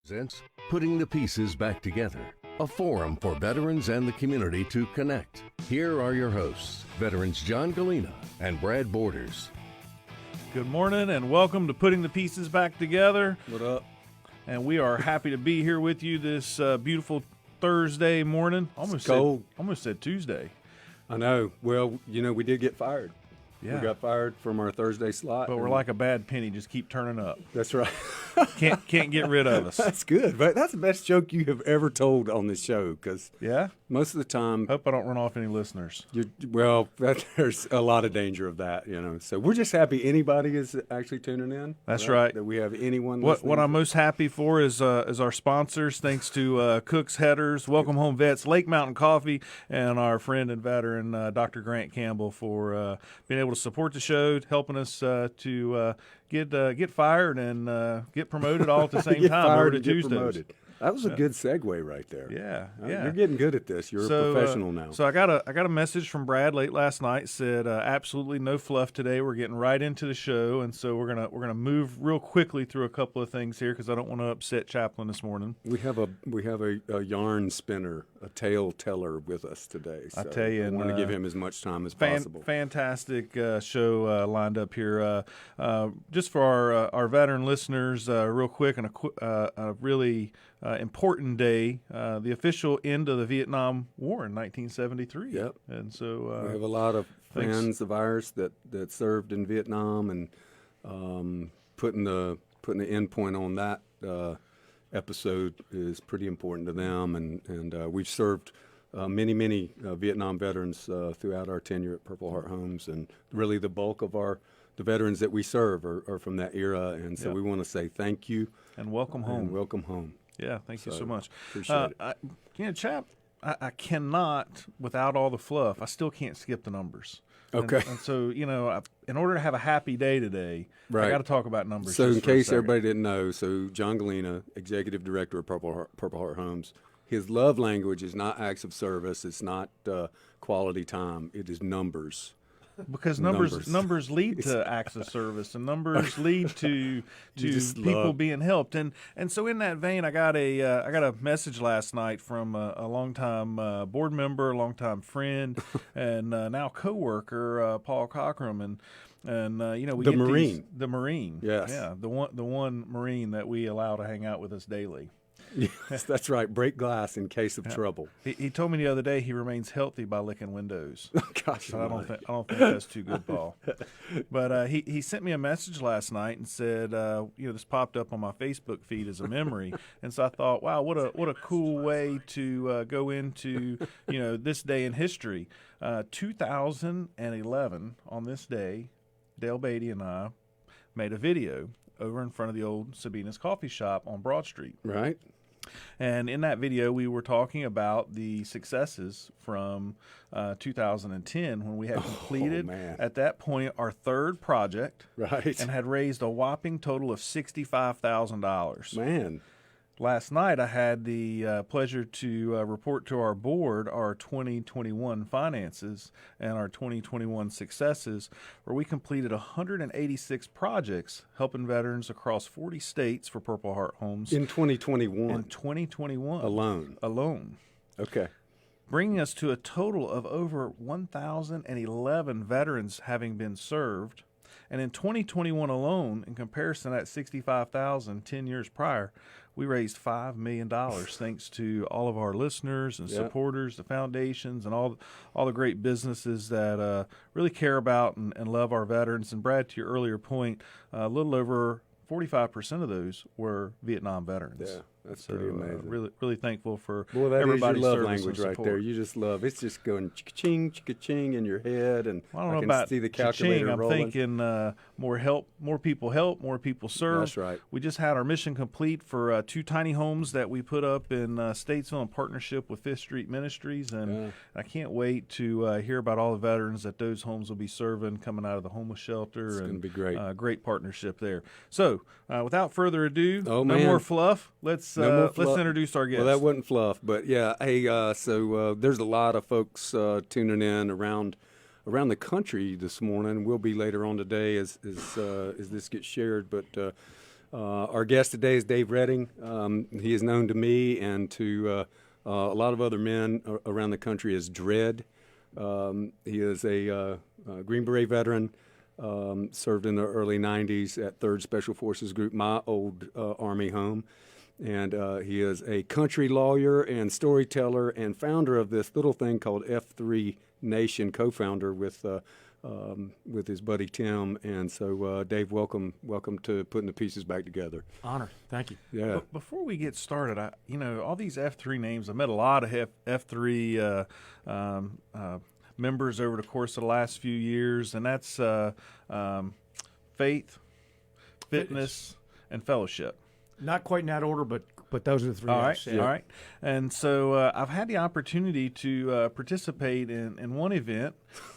presents Putting the Pieces Back Together, a forum for veterans and the community to connect. Here are your hosts, veterans John Galena and Brad Borders. Good morning and welcome to Putting the Pieces Back Together. What up? And we are happy to be here with you this beautiful Thursday morning. Almost said Tuesday. I know. Well, we did get fired. Yeah. We got fired from our Thursday slot. But we're like a bad penny, just keep turning up. That's right. Can't get rid of us. That's good. But that's the best joke you have ever told on this show because Yeah? most of the time, Hope I don't run off any listeners. there's a lot of danger of that, So we're just happy anybody is actually tuning in. That's right. That we have anyone What listening. I'm most happy for is our sponsors, thanks to Cook's Headers, Welcome Home Vets, Lake Mountain Coffee, and our friend and veteran Dr. Grant Campbell for being able to support the show, helping us to get fired and get promoted all at the same Get time fired over to and get Tuesdays. promoted. That was a good segue right there. Yeah. You're getting good at this. You're a professional now. So I got a message from Brad late last night. Said absolutely no fluff today. We're getting right into the show, and so we're gonna move real quickly through a couple of things here because I don't want to upset Chaplain this morning. We have a yarn spinner, a tale teller with us today. So I tell you, I want to give him as much time as possible. Fantastic show lined up here. Just for our veteran listeners, real quick, and a really important day, the official end of the Vietnam War in 1973. Yep. And so We have a lot of thanks. friends of ours that served in Vietnam, and putting the end point on that episode is pretty important to them. And we've served many Vietnam veterans throughout our tenure at Purple Heart Homes, and really the bulk of the veterans that we serve are from that era. And so Yep. we want to say thank you and welcome home. and welcome home. Yeah, thank you so much. Appreciate it. Chap, I cannot, without all the fluff, I still can't skip the numbers. Okay. And so, in order to have a happy day today, I Right. got to talk about numbers. So just in for a case second. everybody didn't know, so John Galena, Executive Director of Purple Heart Homes, his love language is not acts of service. It's not quality time. It is numbers. Because numbers lead to acts of service, and numbers lead to just people love- being helped. And so in that vein, I got a message last night from a longtime board member, a longtime friend, and now coworker, Paul Cockrum, and we The get Marine. the Marine, Yes. yeah, the one Marine that we allow to hang out with us daily. Yes, that's right. Break glass in case of trouble. He told me the other day he remains healthy by licking windows. Gosh, But I don't think that's too good, Paul. But he sent me a message last night and said, this popped up on my Facebook feed as a memory, and so I thought, wow, what a cool way to go into this day in history. 2011 on this day, Dale Beatty and I made a video over in front of the old Sabina's Coffee Shop on Broad Street. Right? And in that video, we were talking about the successes from 2010 when we had completed, man. at that point, our third project Right. and had raised a whopping total of $65,000. Man. Last night, I had the pleasure to report to our board our 2021 finances and our 2021 successes, where we completed 186 projects helping veterans across 40 states for Purple Heart Homes In 2021 in 2021 alone. Okay. bringing us to a total of over 1,011 veterans having been served. And in 2021 alone, in comparison to that 65,000 10 years prior, we raised $5 million thanks to all of our listeners and Yep. supporters, the foundations, and all the great businesses that really care about and love our veterans. And Brad, to your earlier point, a little over 45% of those were Vietnam veterans. Yeah, that's So, pretty amazing. really thankful for Boy, that is your everybody's love service language and right support. there. You just love. It's just going ching ching in your head, and I don't I know can about see the cha-ching. calculator I'm rolling. thinking more people help, more people serve. That's right. We just had our mission complete for 2 tiny homes that we put up in Statesville in partnership with Fifth Street Ministries, and Yeah. I can't wait to hear about all the veterans that those homes will be serving coming out of the homeless shelter. It's and gonna be great. Great partnership there. So, without further ado, Oh, no man. more fluff. Let's No more fluff. introduce our guest. Well, that wasn't fluff, but yeah. Hey, so there's a lot of folks tuning in around the country this morning. Will be later on today as this gets shared. But Our guest today is Dave Redding. He is known to me and to a lot of other men around the country as Dredd. He is a Green Beret veteran, served in the early 90s at 3rd Special Forces Group, my old Army home. And he is a country lawyer and storyteller and founder of this little thing called F3 Nation, co-founder with his buddy Tim. And so, Dave, welcome to Putting the Pieces Back Together. Honor. Thank you. Yeah. Before we get started, all these F3 names, I met a lot of F3 members over the course of the last few years, and that's faith, fitness, and fellowship. Not quite in that order, but those are the three. All right, F's, yeah. all right. And so I've had the opportunity to participate in one event,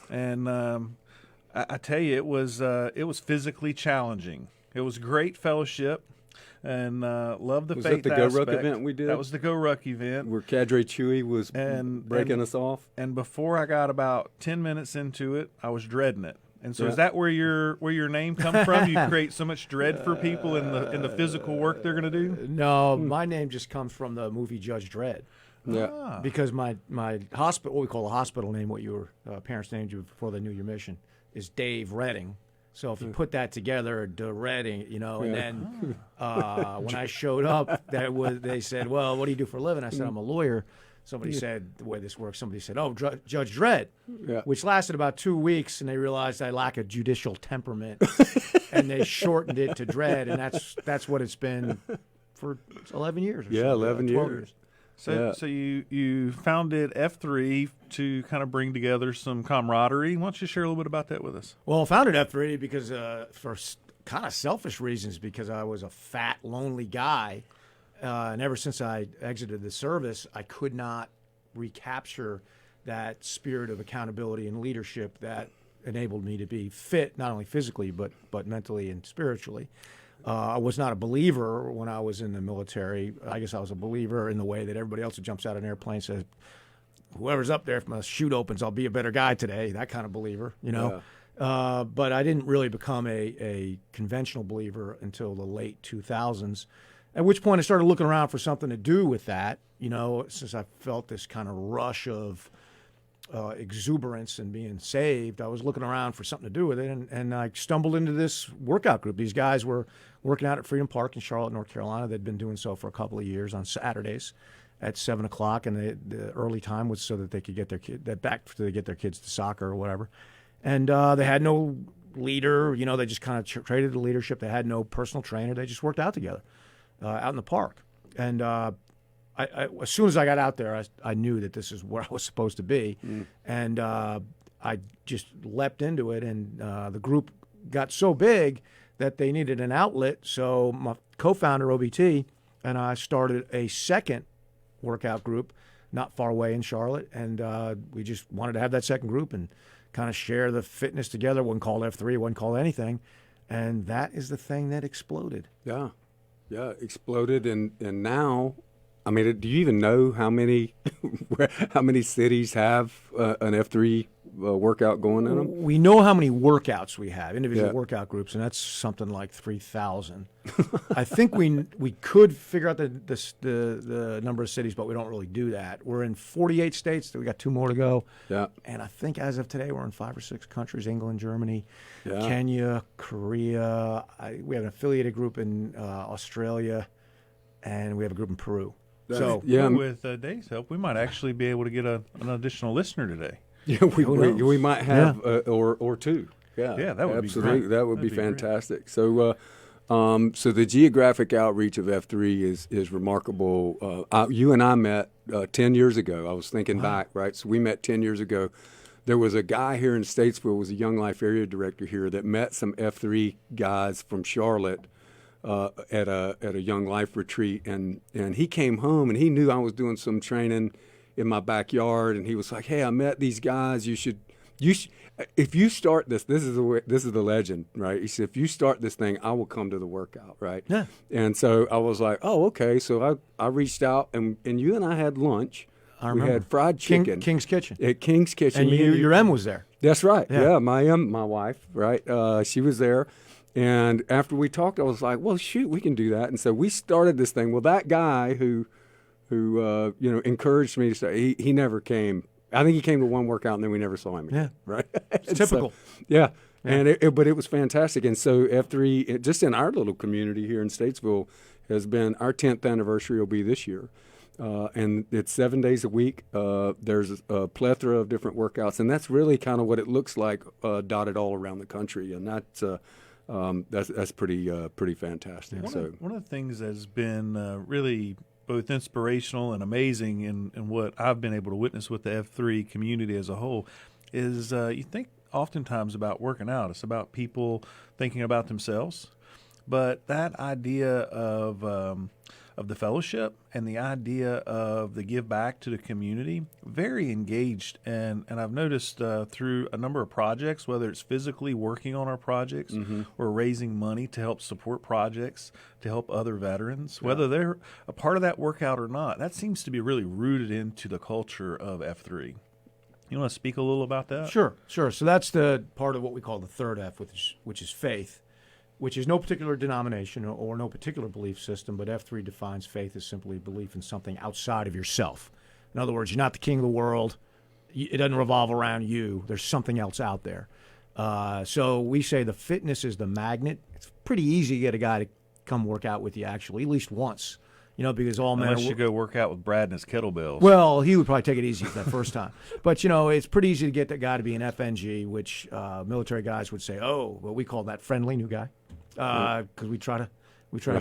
and I tell you, it was physically challenging. It was great fellowship, and loved the Was faith that the Go aspect. Ruck event we did? That was the Go Ruck event. Where Cadre Chewy was breaking us off. And before I got about 10 minutes into it, I was dreading it. And so Yeah. is that where your name comes from? You create so much dread for people in the physical work they're going to do? No, my name just comes from the movie Judge Dredd. Yeah. Because my hospital, what we call a hospital name, what your parents named you before they knew your mission, is Dave Redding. So if you put that together, the Redding, and then when I showed up, they said, "Well, what do you do for a living?" I said, "I'm a lawyer." Somebody said, the way this works, somebody said, "Oh, Judge Dredd," which lasted about 2 weeks, and they realized I lack a judicial temperament, and they shortened it to Dredd, and that's what it's been for 11 years. Or so, 11 12 years. So you founded F3 to kind of bring together some camaraderie. Why don't you share a little bit about that with us? Well, I founded F3 because for kind of selfish reasons, because I was a fat, lonely guy. And ever since I exited the service, I could not recapture that spirit of accountability and leadership that enabled me to be fit, not only physically, but mentally and spiritually. I was not a believer when I was in the military. I guess I was a believer in the way that everybody else who jumps out of an airplane and says, whoever's up there, if my chute opens, I'll be a better guy today. That kind of believer, Yeah. But I didn't really become a conventional believer until the late 2000s, at which point I started looking around for something to do with that, since I felt this kind of rush of exuberance and being saved. I was looking around for something to do with it, and I stumbled into this workout group. These guys were working out at Freedom Park in Charlotte, North Carolina. They'd been doing so for a couple of years on Saturdays at 7 o'clock, and the early time was so that they could get their get their kids to soccer or whatever. And they had no leader, they just kind of traded the leadership. They had no personal trainer. They just worked out together out in the park. And I, as soon as I got out there, I knew that this is where I was supposed to be. And I just leapt into it, and the group got so big that they needed an outlet. So my co-founder, OBT, and I started a second workout group not far away in Charlotte, and we just wanted to have that second group and kind of share the fitness together. Wasn't called F3, wasn't called anything, and that is the thing that exploded. Yeah, exploded, and now, I mean, do you even know how many cities have an F3 workout going in them? We know how many workouts we have, individual workout groups, and that's something like 3,000. I think we could figure out the number of cities, but we don't really do that. We're in 48 states. We got 2 more to go. Yeah. And I think as of today, we're in 5 or 6 countries: England, Germany, Yeah. Kenya, Korea. We have an affiliated group in Australia, and we have a group in Peru. So Yeah. With Dave's help, we might actually be able to get an additional listener today. Yeah, we might have or 2. Yeah, that would be absolutely. great. That would be That'd be great. fantastic. So, so the geographic outreach of F3 is remarkable. You and I met 10 years ago. I was thinking back, right? So we met 10 years ago. There was a guy here in Statesville, was a Young Life area director here, that met some F3 guys from Charlotte at a Young Life retreat, and he came home and he knew I was doing some training in my backyard, and he was like, "Hey, I met these guys. You should if you start this is the legend, right?" He said, "If you start this thing, I will come to the workout," right? Yeah. And so I was like, "Oh, okay." So I reached out, and you and I had lunch. I We remember. had fried chicken King's Kitchen. at King's Kitchen. And Me your M was there. That's right. Yeah. Yeah, my wife, right? She was there, And after we talked, I was like, well, shoot, we can do that. And so we started this thing. Well, that guy who encouraged me to say, he never came. I think he came to one workout and then we never saw him again. Yeah. Right. It's typical. So, yeah. And but it was fantastic. And so F3, just in our little community here in Statesville, has been our 10th anniversary will be this year. And it's 7 days a week. There's a plethora of different workouts, and that's really kind of what it looks like dotted all around the country. And that's pretty fantastic. One of the things that's been really both inspirational and amazing in what I've been able to witness with the F3 community as a whole is you think oftentimes about working out. It's about people thinking about themselves, but that idea of the fellowship and the idea of the give back to the community, very engaged. And I've noticed through a number of projects, whether it's physically working on our projects or raising money to help support projects to help other veterans, whether they're a part of that workout or not, that seems to be really rooted into the culture of F3. You want to speak a little about that? Sure. So that's the part of what we call the third F, which is faith, which is no particular denomination or no particular belief system, but F3 defines faith as simply belief in something outside of yourself. In other words, you're not the king of the world. It doesn't revolve around you. There's something else out there. So we say the fitness is the magnet. It's pretty easy to get a guy to come work out with you, actually, at least once. Because all men Unless you go work out with Brad and his kettlebells. Well, he would probably take it easy that first time. But, it's pretty easy to get that guy to be an FNG, which military guys would say, well, we call that friendly new guy because we try to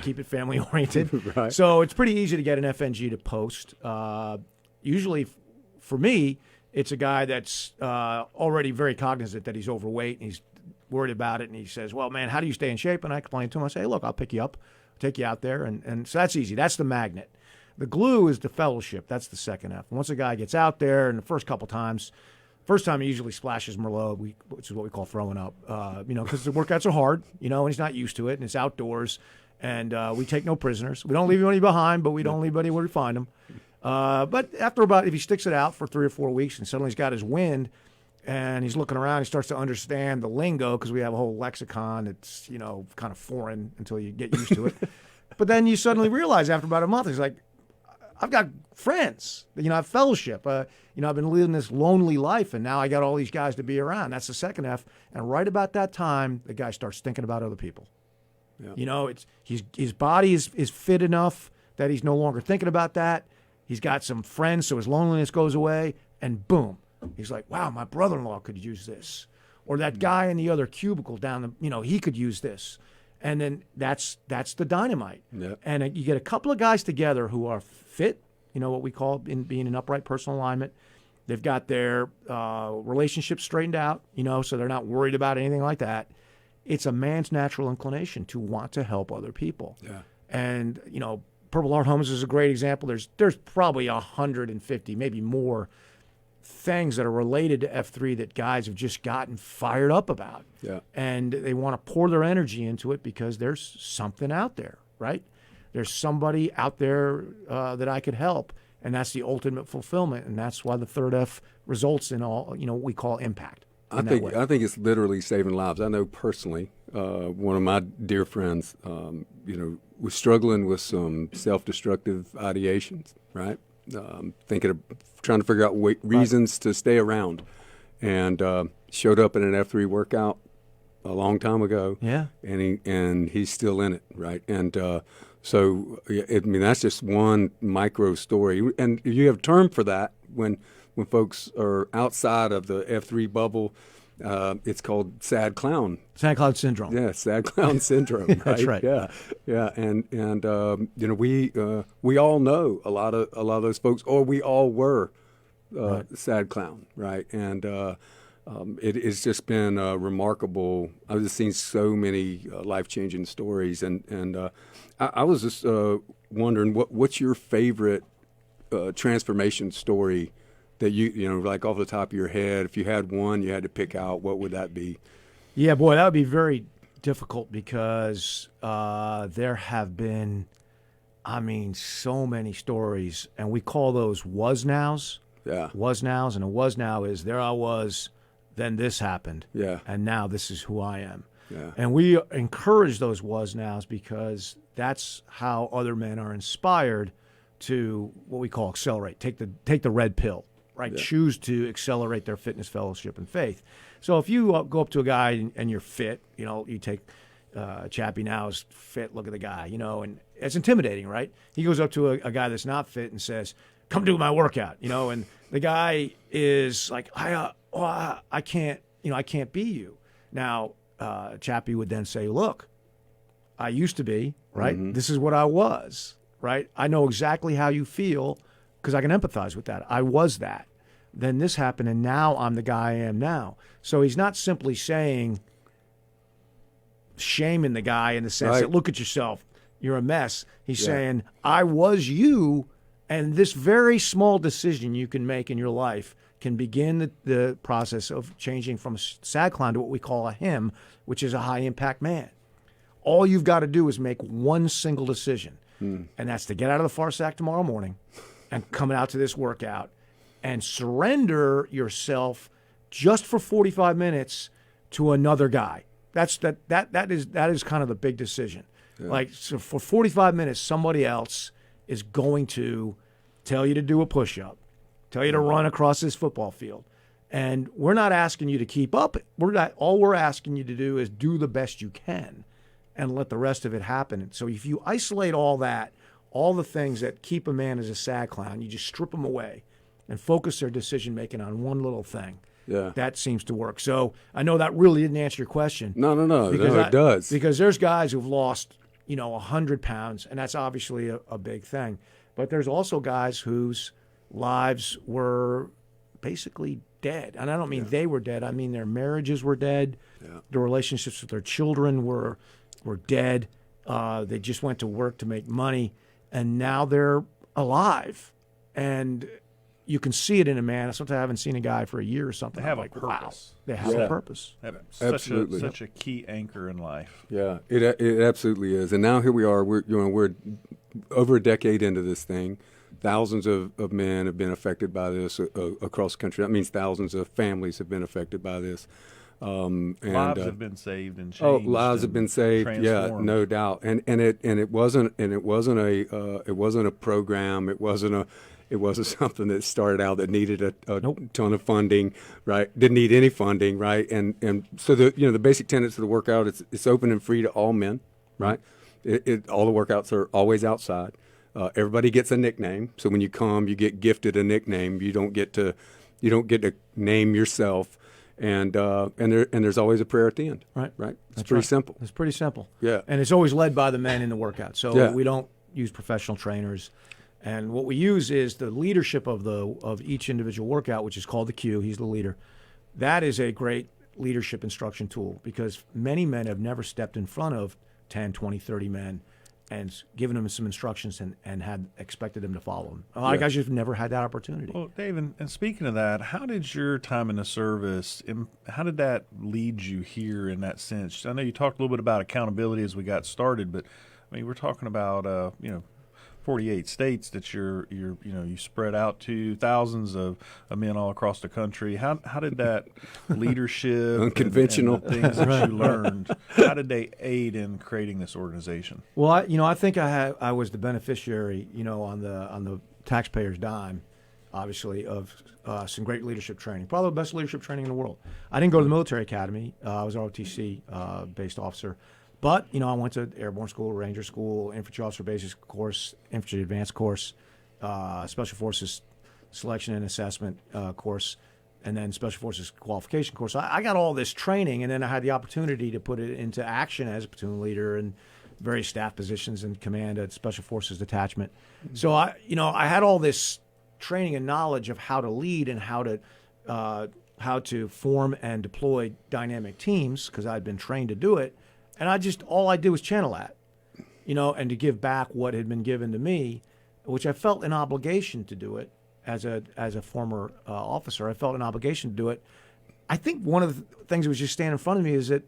keep it family oriented. Right. So it's pretty easy to get an FNG to post. Usually, for me, it's a guy that's already very cognizant that he's overweight and he's worried about it. And he says, well, man, how do you stay in shape? And I explain to him, I say, hey, look, I'll pick you up. Take you out there, and so that's easy. That's the magnet. The glue is the fellowship. That's the second F. Once a guy gets out there, and the first time he usually splashes Merlot, which is what we call throwing up, because the workouts are hard, and he's not used to it, and it's outdoors, and we take no prisoners. We don't leave anybody behind, but we don't leave anybody where we find them. But after if he sticks it out for 3 or 4 weeks, and suddenly he's got his wind, and he's looking around, he starts to understand the lingo because we have a whole lexicon that's, kind of foreign until you get used to it. But then you suddenly realize after about a month, he's like, I've got friends, I have fellowship. I've been living this lonely life, and now I got all these guys to be around. That's the second F. And right about that time, the guy starts thinking about other people. Yeah. His body is fit enough that he's no longer thinking about that. He's got some friends, so his loneliness goes away, and boom. He's like, wow, my brother-in-law could use this. Or that guy in the other cubicle down he could use this. And then that's the dynamite. Yep. And you get a couple of guys together who are fit, what we call being in upright personal alignment. They've got their relationship straightened out, so they're not worried about anything like that. It's a man's natural inclination to want to help other people. Yeah. And, Purple Heart Homes is a great example. There's probably 150, maybe more, things that are related to F3 that guys have just gotten fired up about. Yeah. And they want to pour their energy into it because there's something out there, right? There's somebody out there that I could help, and that's the ultimate fulfillment, and that's why the third F results in all, what we call impact. I think it's literally saving lives. I know personally, one of my dear friends, was struggling with some self-destructive ideations, right? Trying to figure out reasons to stay around, and showed up in an F3 workout a long time ago. Yeah, and he's still in it, right? And that's just one micro story, and you have a term for that when folks are outside of the F3 bubble. It's called sad clown. Sad clown syndrome. Yeah, sad clown syndrome. Right? That's right. Yeah, and we all know a lot of those folks, or we all were sad clown, right? And it's just been remarkable. I've just seen so many life-changing stories, and I was just wondering what's your favorite transformation story that like off the top of your head, if you had one you had to pick out, what would that be? Yeah, boy, that would be very difficult because there have been, so many stories, and we call those was-nows. Yeah. Was-nows, and a was-now is there I was, then this happened. Yeah. And now this is who I am. Yeah. And we encourage those was nows because that's how other men are inspired to what we call accelerate. Take the red pill, right? Yeah. Choose to accelerate their fitness, fellowship, and faith. So if you go up to a guy and you're fit, you take Chappie now is fit. Look at the guy, and it's intimidating, right? He goes up to a guy that's not fit and says, "Come do my workout," and the guy is like, I can't, I can't be you. Now, Chappie would then say, "Look, I used to be, right? Mm-hmm. This is what I was, right? I know exactly how you feel because I can empathize with that. I was that. Then this happened, and now I'm the guy I am now." So he's not simply saying, shaming the guy in the sense Right. that, look at yourself, you're a mess. He's saying, I was you, and this very small decision you can make in your life can begin the process of changing from a sad clown to what we call a him, which is a high-impact man. All you've got to do is make one single decision, and that's to get out of the far sack tomorrow morning and come out to this workout and surrender yourself just for 45 minutes to another guy. That is kind of the big decision. Yeah. Like, so for 45 minutes, somebody else is going to tell you to do a push-up, tell you to run across this football field. And we're not asking you to keep up. All we're asking you to do is do the best you can and let the rest of it happen. And so if you isolate all that, all the things that keep a man as a sad clown, you just strip them away and focus their decision-making on one little thing. Yeah. That seems to work. So I know that really didn't answer your question. No, it does. Because there's guys who've lost, 100 pounds, and that's obviously a big thing. But there's also guys whose lives were basically dead. And I don't mean they were dead. I mean their marriages were dead. Yeah. The relationships with their children were dead. They just went to work to make money, and now they're alive. And you can see it in a man. Sometimes I haven't seen a guy for a year or something. They have I'm a like, wow, purpose. they have a purpose. Absolutely. Such a key anchor in life. Yeah, it absolutely is. And now here we are. We're over a decade into this thing. Thousands of men have been affected by this across the country. That means thousands of families have been affected by this. Lives have been saved and changed. Oh, lives have been saved. Yeah, transformed. no doubt. And it wasn't a program. It wasn't something that started out that needed a ton of funding, right? Didn't need any funding, right? And so the basic tenets of the workout, it's open and free to all men, right? All the workouts are always outside. Everybody gets a nickname. So when you come, you get gifted a nickname. You don't get to name yourself. And there's always a prayer at the end. Right. It's pretty simple. It's pretty simple. Yeah. And it's always led by the men in the workout. So we don't use professional trainers. And what we use is the leadership of each individual workout, which is called the Q. He's the leader. That is a great leadership instruction tool because many men have never stepped in front of 10, 20, 30 men and given them some instructions and had expected them to follow them. A lot of guys just never had that opportunity. Well, Dave, and speaking of that, how did your time in the service, how did that lead you here in that sense? I know you talked a little bit about accountability as we got started, but I mean, we're talking about 48 states that you spread out to, thousands of men all across the country. How did that leadership unconventional and the things that you learned, how did they aid in creating this organization? Well, I think I was the beneficiary, on the taxpayer's dime, obviously, of some great leadership training, probably the best leadership training in the world. I didn't go to the military academy. I was an ROTC based officer. But, I went to airborne school, ranger school, infantry officer basic course, infantry advanced course, special forces selection and assessment course, and then special forces qualification course. I got all this training, and then I had the opportunity to put it into action as a platoon leader and various staff positions and command at special forces detachment. Mm-hmm. So I had all this training and knowledge of how to lead and how to form and deploy dynamic teams because I'd been trained to do it. And all I did was channel that, and to give back what had been given to me, which I felt an obligation to do it as a former officer. I felt an obligation to do it. I think one of the things that was just standing in front of me is that,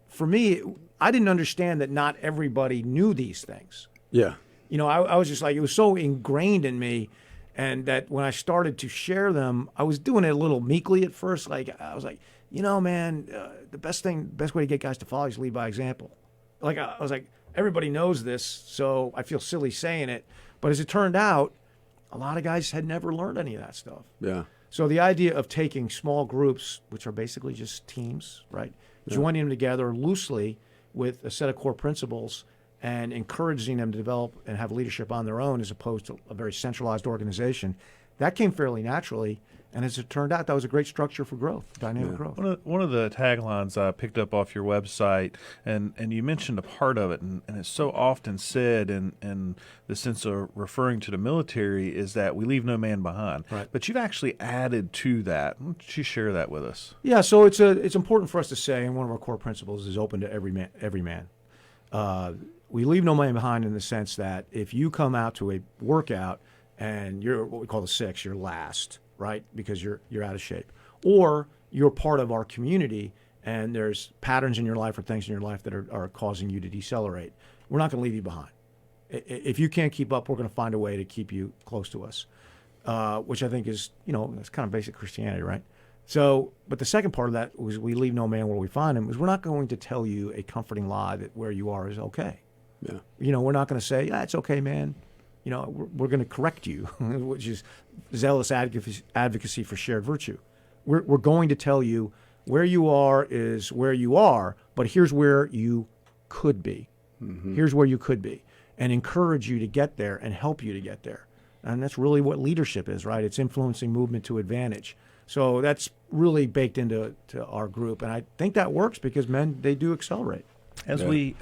for me, I didn't understand that not everybody knew these things. Yeah. I was just like, it was so ingrained in me, and that when I started to share them, I was doing it a little meekly at first. Like, I was like, man, the best way to get guys to follow is lead by example. Like I was like, everybody knows this, so I feel silly saying it. But as it turned out, a lot of guys had never learned any of that stuff. Yeah. So the idea of taking small groups, which are basically just teams, right, joining them together loosely with a set of core principles and encouraging them to develop and have leadership on their own as opposed to a very centralized organization, that came fairly naturally. And as it turned out, that was a great structure for growth, dynamic growth. One of the taglines I picked up off your website, and you mentioned a part of it, and it's so often said in the sense of referring to the military, is that we leave no man behind. Right. But you've actually added to that. Why don't you share that with us? Yeah, so it's important for us to say, and one of our core principles is open to every man. We leave no man behind in the sense that if you come out to a workout and you're what we call the six, you're last, right? Because you're out of shape. Or you're part of our community and there's patterns in your life or things in your life that are causing you to decelerate. We're not going to leave you behind. If you can't keep up, we're going to find a way to keep you close to us, which I think is, that's kind of basic Christianity, right? So, but the second part of that was we leave no man where we find him, is we're not going to tell you a comforting lie that where you are is okay. Yeah. We're not going to say, it's okay, man. We're going to correct you, which is zealous advocacy for shared virtue. We're going to tell you where you are is where you are, but here's where you could be. Mm-hmm. Here's where you could be, and encourage you to get there and help you to get there. And that's really what leadership is, right? It's influencing movement to advantage. So that's really baked into our group, and I think that works because men, they do accelerate. As we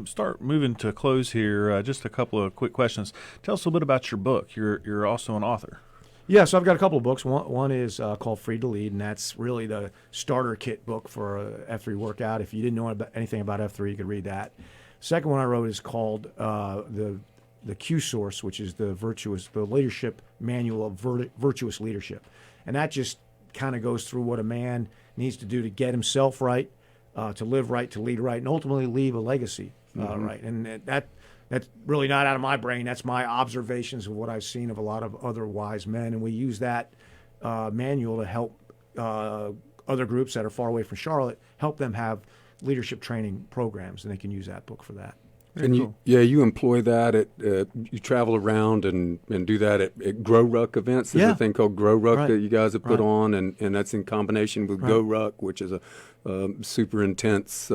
start moving to a close here, just a couple of quick questions. Tell us a little bit about your book. You're also an author. Yeah, so I've got a couple of books. One is called Free to Lead, and that's really the starter kit book for a F3 workout. If you didn't know anything about F3, you could read that. Second one I wrote is called the Q Source, which is the leadership manual of virtuous leadership, and that just kind of goes through what a man needs to do to get himself right. To live right, to lead right, and ultimately leave a legacy right. And that's really not out of my brain. That's my observations of what I've seen of a lot of other wise men. And we use that manual to help other groups that are far away from Charlotte, help them have leadership training programs, and they can use that book for that. And cool. you employ that you travel around and do that at Grow Ruck events. There's a thing called Grow Ruck that you guys have put on, and that's in combination with Go Ruck, which is a super intense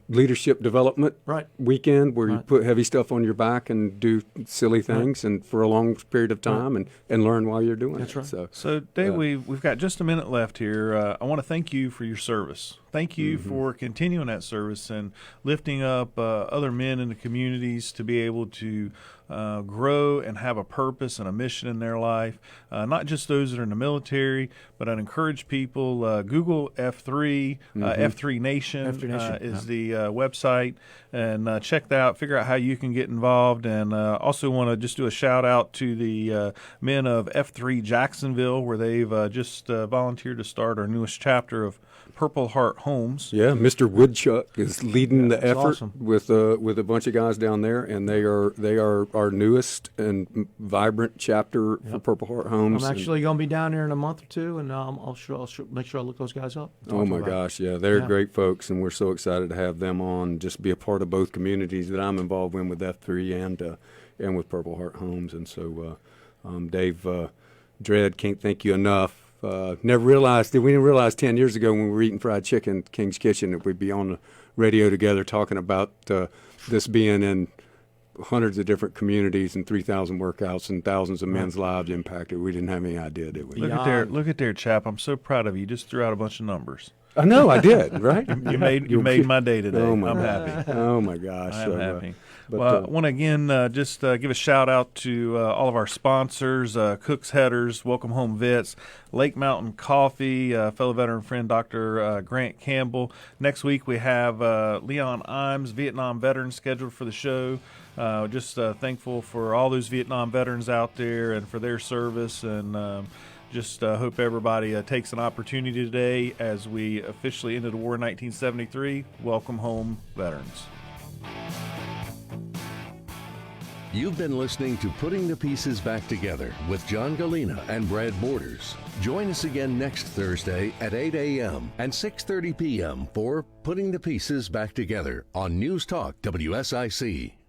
leadership development weekend where you put heavy stuff on your back and do silly things and for a long period of time and learn while you're doing it. Right. So Dave, we've got just a minute left here. I want to thank you for your service. Thank you for continuing that service and lifting up other men in the communities to be able to grow and have a purpose and a mission in their life. Not just those that are in the military, but I'd encourage people, Google F3, F3 Nation, is the website, and check that out, figure out how you can get involved. And also want to just do a shout out to the men of F3 Jacksonville, where they've just volunteered to start our newest chapter of Purple Heart Homes. Yeah, Mr. Woodchuck is leading the effort awesome. with a bunch of guys down there, and they are our newest and vibrant chapter for Purple Heart Homes. I'm actually going to be down there in a month or two, and I'll make sure I look those guys up. Oh my gosh, they're great folks, and we're so excited to have them on. Just be a part of both communities that I'm involved in with F3 and with Purple Heart Homes, and so Dave Dredd, can't thank you enough. We didn't realize 10 years ago when we were eating fried chicken at King's Kitchen that we'd be on the radio together talking about this being in hundreds of different communities and 3,000 workouts and thousands of men's lives impacted. We didn't have any idea, did we? Look at there, chap. I'm so proud of you. You just threw out a bunch of numbers. I know, I did, right? You made my day today. Oh my I'm God. happy. Oh my gosh. I'm happy. But, Well, I want to again just give a shout out to all of our sponsors, Cook's Headers, Welcome Home Vets, Lake Mountain Coffee, fellow veteran friend Dr. Grant Campbell. Next week we have Leon Imes, Vietnam veteran, scheduled for the show. Just thankful for all those Vietnam veterans out there and for their service, and just hope everybody takes an opportunity today as we officially ended the war in 1973. Welcome home, veterans. You've been listening to Putting the Pieces Back Together with John Galena and Brad Borders. Join us again next Thursday at 8 a.m. and 6:30 p.m. for Putting the Pieces Back Together on News Talk WSIC.